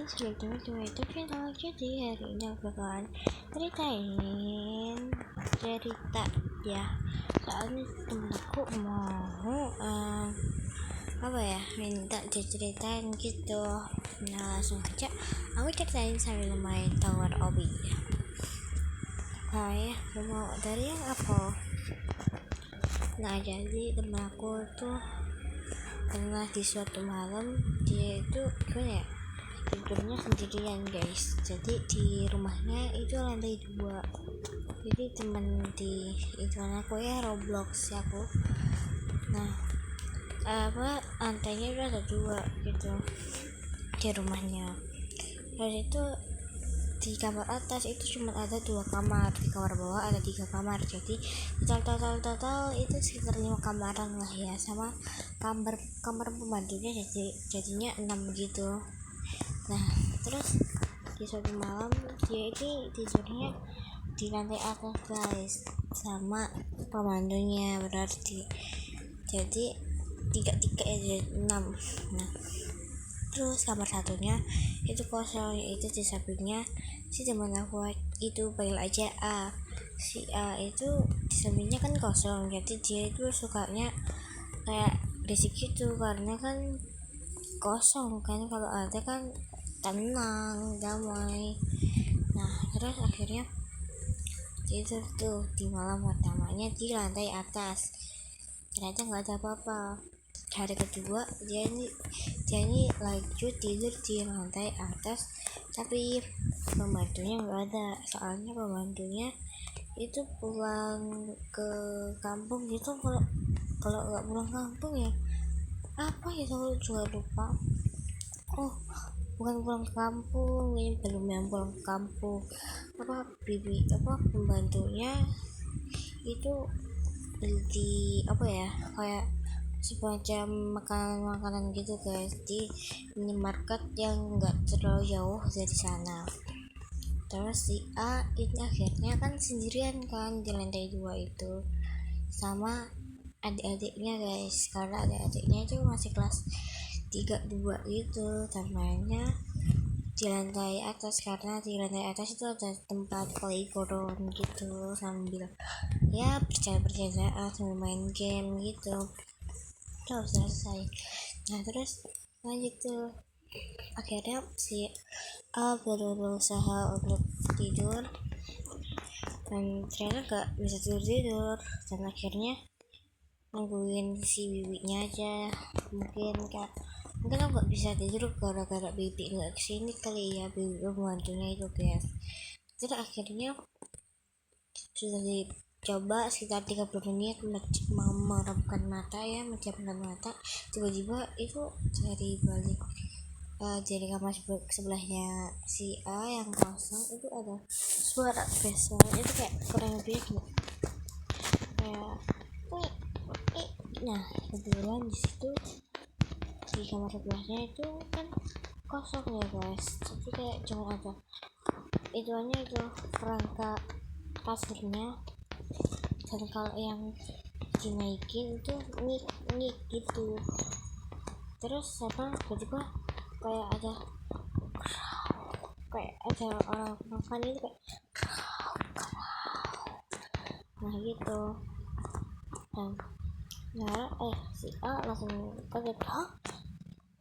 Selamat datang di YouTube channel. Jadi hari ini aku bakalan ceritain cerita ya. Soalnya temen aku mau minta diceritain gitu. Nah langsung aja aku ceritain sambil main Tower Obi. Mau dari yang apa? Nah jadi temen aku tuh pernah di suatu malam dia itu gimana ya, tidurnya sendirian guys. Jadi di rumahnya itu lantai 2. Jadi teman di itu aku ya Roblox aku. Nah lantainya itu ada 2 gitu di rumahnya. Terus itu di kamar atas itu cuma ada 2 kamar, di kamar bawah ada 3 kamar. Jadi total itu sekitar 5 kamaran lah ya, sama kamar pembantunya jadinya 6 gitu. Nah terus di suatu malam dia ini tidurnya di lantai atas guys, sama pembantunya, berarti jadi 3 ya, 6. Nah terus kamar satunya itu kosong, itu di sampingnya si teman aku itu panggil aja A. Si A itu di sampingnya kan kosong, jadi dia itu sukanya kayak berisik gitu, karena kan kosong kan, kalau ada kan tenang damai. Nah terus akhirnya tidur tuh di malam pertamanya di lantai atas, ternyata nggak ada apa-apa. Hari kedua dia ini lanjut tidur di lantai atas, tapi pembantunya nggak ada. Soalnya pembantunya itu pulang ke kampung gitu. Kalau nggak pulang kampung ya apa ya, aku juga lupa. Oh bukan pulang ke kampung, ini belum yang pulang ke kampung. Pembantunya itu beli kayak semacam makanan gitu guys, di minimarket yang enggak terlalu jauh dari sana. Terus si A ini akhirnya kan sendirian kan di lantai 2 itu sama adik-adiknya guys, karena adik-adiknya itu masih kelas 3-2 gitu, mainnya di lantai atas, karena di lantai atas itu ada tempat playground gitu, sambil ya bercanda-bercandaan sambil main game gitu. Terus selesai. Nah terus lanjut tuh, akhirnya si A berusaha untuk tidur dan ternyata gak bisa tidur, dan akhirnya nungguin si bibinya aja. Mungkin aku gak bisa tidur gara-gara bibi gak kesini kali ya, bibi pembantunya itu guys. Terus akhirnya sudah dicoba sekitar 30 menit memejamkan mata, tiba-tiba itu dari balik dari kamar sebelahnya si A yang kosong itu ada suara besar, itu kayak kurang lebih kayak nah kebetulan di situ di kamar sebelahnya itu kan kosong ya guys, jadi kayak cuma ada itu perangkat kasurnya, dan kalau yang dinaikin itu nik gitu. Terus tiba-tiba kayak ada orang makan itu kayak nah gitu. Dan si A langsung kaget,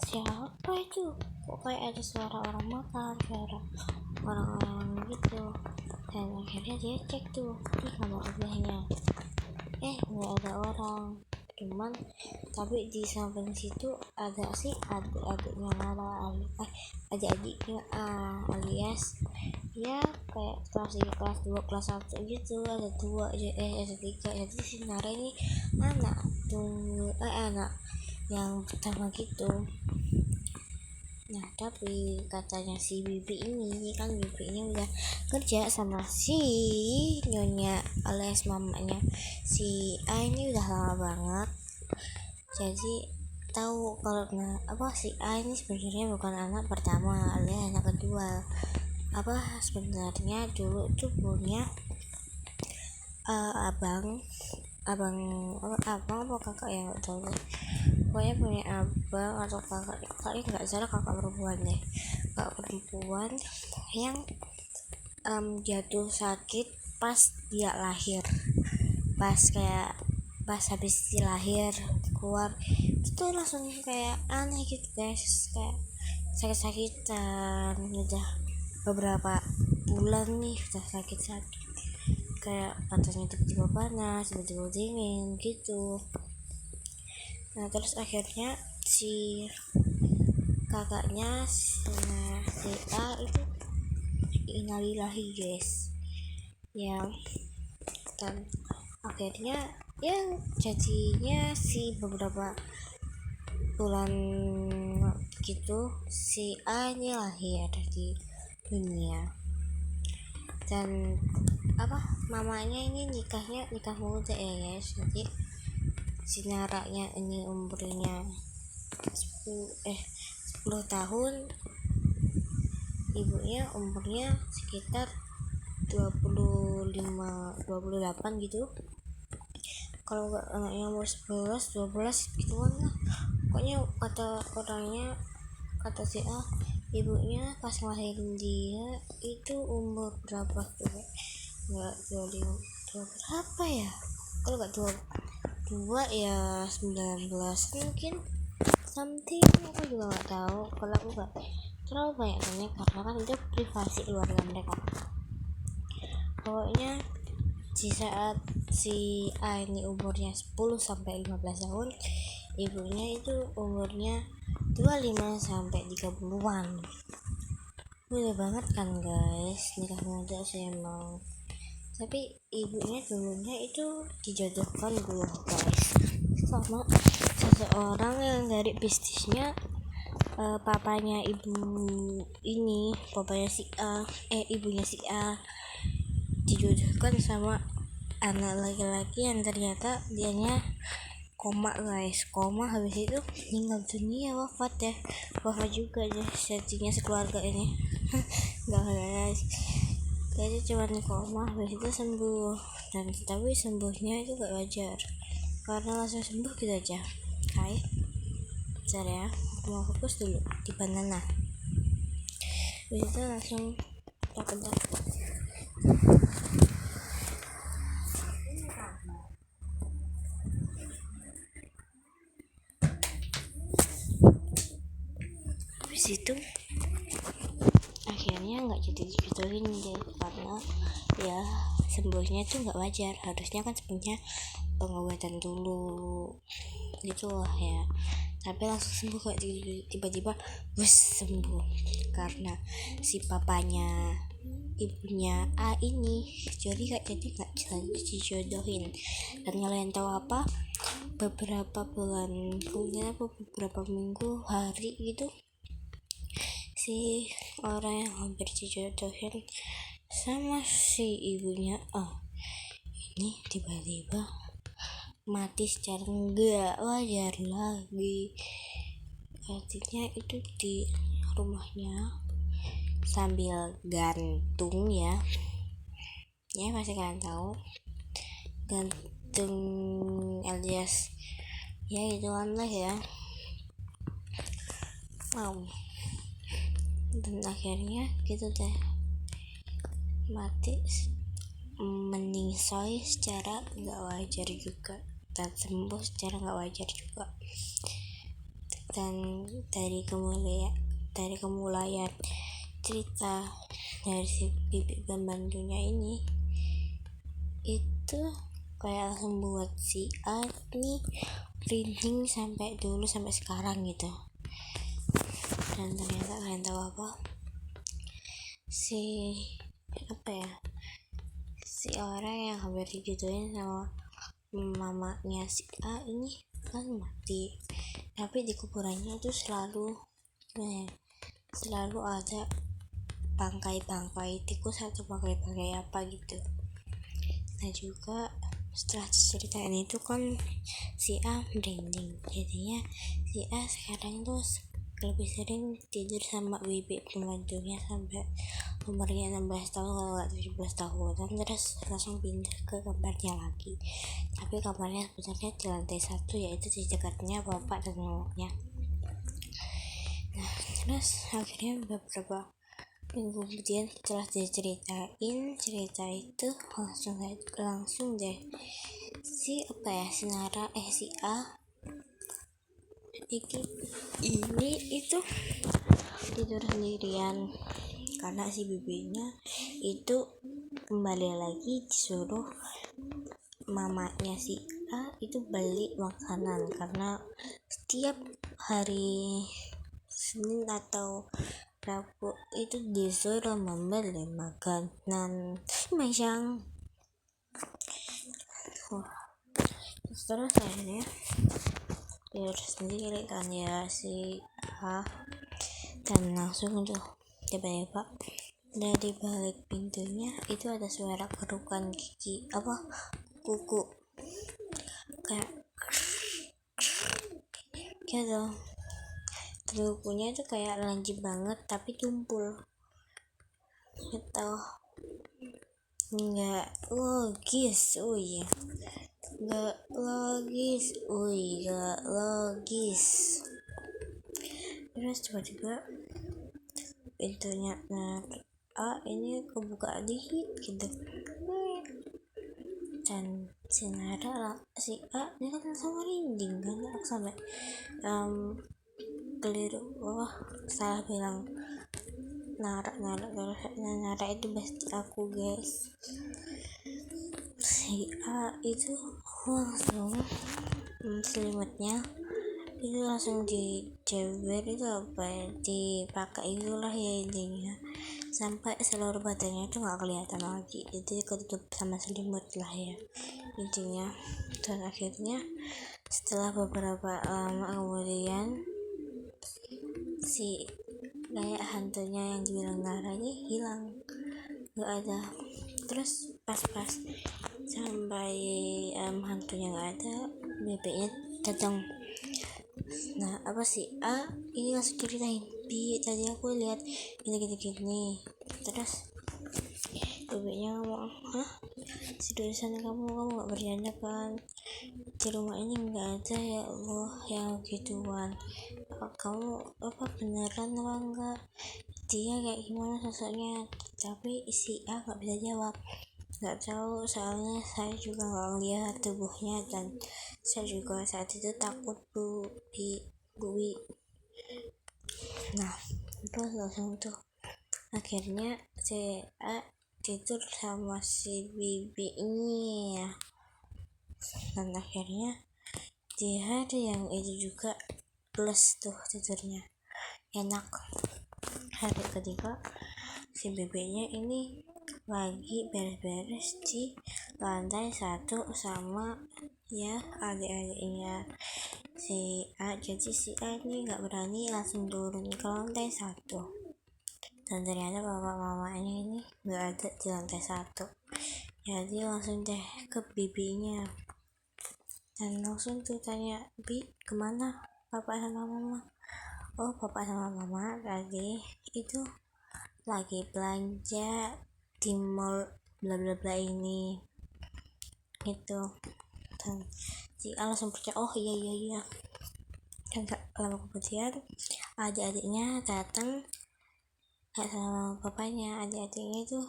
siapa itu, kok kayak ada suara orang makan, suara orang-orang gitu. Dan akhirnya dia cek tuh di kamar sebelahnya, nggak ada orang, tapi di samping situ ada si adik-adiknya adik-adiknya alias ya kayak kelas 3, kelas 2, kelas 1 gitu. Ada 3. Jadi si Nara ini anak yang pertama gitu. Nah tapi katanya si bibi ini udah kerja sama si nyonya alias mamanya si A ini udah lama banget. Jadi tahu kalau si A ini sebenarnya bukan anak pertama alias anak kedua. Sebenarnya dulu tuh punya abang apa kakak yang nggak tahu, pokoknya punya abang atau kakak nggak salah, kakak perempuan deh. kakak perempuan yang jatuh sakit pas dia lahir, pas habis dia lahir keluar itu langsung kayak aneh gitu guys, kayak sakit-sakitan udah beberapa bulan nih, udah sakit-sakit, kayak katanya tiba-tiba panas, tiba-tiba dingin gitu. Nah terus akhirnya si kakaknya si A itu innalillahi guys ya. Dan akhirnya yang jadinya si beberapa bulan gitu si A ini lahir di dunia. Dan mamanya ini nikah muda ya guys. Jadi si naraknya ini umurnya 10 tahun, ibunya umurnya sekitar 28 gitu. Kalau nggak anaknya umur 11-12 gitu kan lah. Pokoknya kata si A, ibunya pas ngelahirin dia itu umur berapa tuh? Nggak 25 berapa ya? Kalau nggak 22 ya 19 mungkin something, aku juga nggak tahu. Kalau aku nggak terlalu banyak tanya karena kan itu privasi keluarga mereka. Pokoknya di saat si A ini umurnya 10-15 tahun, ibunya itu umurnya 25-30-an. Mudah banget kan guys, nikah muda sih emang. Tapi ibunya dulunya itu dijodohkan dulu guys sama seseorang yang dari bisnisnya papanya ibunya si A dijodohkan sama anak laki-laki yang ternyata dianya koma guys, habis itu meninggal dunia, wafat juga deh jadinya sekeluarga ini. Enggak guys, jadi cuma koma habis itu sembuh, dan tapi sembuhnya itu gak wajar karena langsung sembuh gitu aja. Hai bentar ya, aku mau fokus dulu di banana. Habis itu langsung bentar. Habis itu akhirnya nggak jadi digituin deh, karena ya sembuhnya tuh nggak wajar. Harusnya kan sembuhnya pengobatan dulu gitu lah ya, tapi langsung sembuh kayak tiba-tiba sembuh karena si papanya ibunya A ini nggak dijodohin. Dan kalian tahu apa, beberapa bulan kemudian beberapa minggu hari gitu, si orang yang hampir dijodohin sama si ibunya ini tiba-tiba mati secara nggak wajar lagi. Artinya itu di rumahnya sambil gantung ya pasti kalian tahu gantung alias ya ituan lah ya. Dan akhirnya gitu deh, mati meningsoi secara nggak wajar juga, dan sembuh secara nggak wajar juga. Dan dari kemulaian cerita dari si bibit pembantunya ini itu kayak langsung buat si A ini merinding sampai sekarang gitu. Dan ternyata kalian tahu apa, si orang yang hampir digituin sama mamanya si A ini kan mati, tapi di kuburannya itu selalu ada bangkai tikus atau bangkai apa gitu. Nah juga setelah cerita ini tuh kan si A merinding, jadinya si A sekarang tuh lebih sering tidur sama bibit pembantunya sampai umurnya 16 tahun kalau nggak 17 tahun, dan terus langsung pindah ke kamarnya lagi. Tapi kamarnya sebenarnya di lantai 1, yaitu di dekatnya bapak dan mamanya. Nah terus akhirnya beberapa minggu kemudian setelah diceritain cerita itu langsung deh si Nara si A ini itu tidur sendirian karena si bibinya itu kembali lagi disuruh mamanya si A itu beli makanan karena setiap hari Senin atau Rabu itu disuruh membeli makanan macam terus akhirnya tidur sendiri kan ya si A, dan langsung tuh tiba-tiba dari balik pintunya itu ada suara kerukan gigi kuku kayak gitu. Kukunya itu kayak lancip banget tapi tumpul gitu, nggak logis. Nggak logis. Terus tiba-tiba pintunya ini kebuka dikit gitu, dan si A ini kan langsung merinding kan, sampai keliru salah bilang Nara itu pasti aku guys. Si A itu langsung selimutnya itu langsung dijewer itu dipakai itulah ya intinya, sampai seluruh badannya itu nggak kelihatan lagi, itu ketutup sama selimut lah ya intinya. Dan akhirnya setelah beberapa lama kemudian si kayak hantunya yang dibilang Nara ini hilang, nggak ada. Terus pas sampai hantunya nggak ada, bebeknya datang. Nah si A ini langsung ceritain, Bi tadi aku lihat gini. Terus bebeknya ngomong, si dosen kamu nggak bercanda kan, di rumah ini nggak ada ya Allah yang gituan. Kamu beneran apa enggak, dia kayak gimana sosoknya? Tapi si A nggak bisa jawab, nggak tahu, soalnya saya juga nggak lihat tubuhnya dan saya juga saat itu takut Bu Wi. Nah terus langsung tuh akhirnya si A tidur sama si bibi ini ya, dan akhirnya di hari yang itu juga plus tuh tidurnya enak. Hari ketiga si bebeknya ini lagi beres-beres di lantai 1 sama ya adik-adiknya si A. Jadi si A ini nggak berani langsung turun ke lantai 1, dan ternyata bapak mamanya ini nggak ada di lantai 1, jadi langsung deh ke bibinya dan langsung tuh tanya, Bi kemana papa sama mama? Papa sama mama tadi itu lagi belanja di mall bla bla bla ini gitu. Dan si A langsung percaya, iya. Dan gak lama kemudian adik-adiknya datang sama papanya. Adik-adiknya itu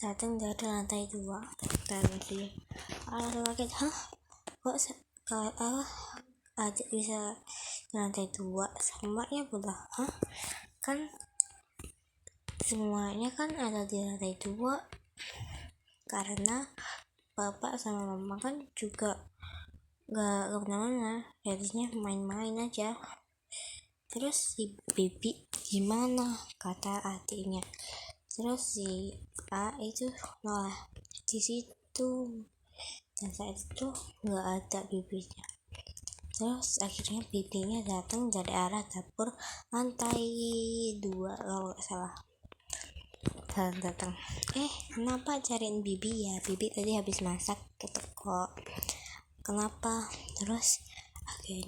datang dari lantai 2, dan si A langsung kaget, kok adik bisa di lantai 2 semuanya pula? Kan semuanya kan ada di lantai 2 karena bapak sama mama kan juga gak kemana-mana, jadinya main-main aja. Terus si bibi gimana, kata adiknya. Terus si A itu malah di situ, dan saat itu nggak ada bibinya. Terus akhirnya bibinya datang dari arah dapur lantai 2 kalau nggak salah. Dan datang, kenapa cariin bibi ya? Bibi tadi habis masak gitu kok. Kenapa? Terus akhirnya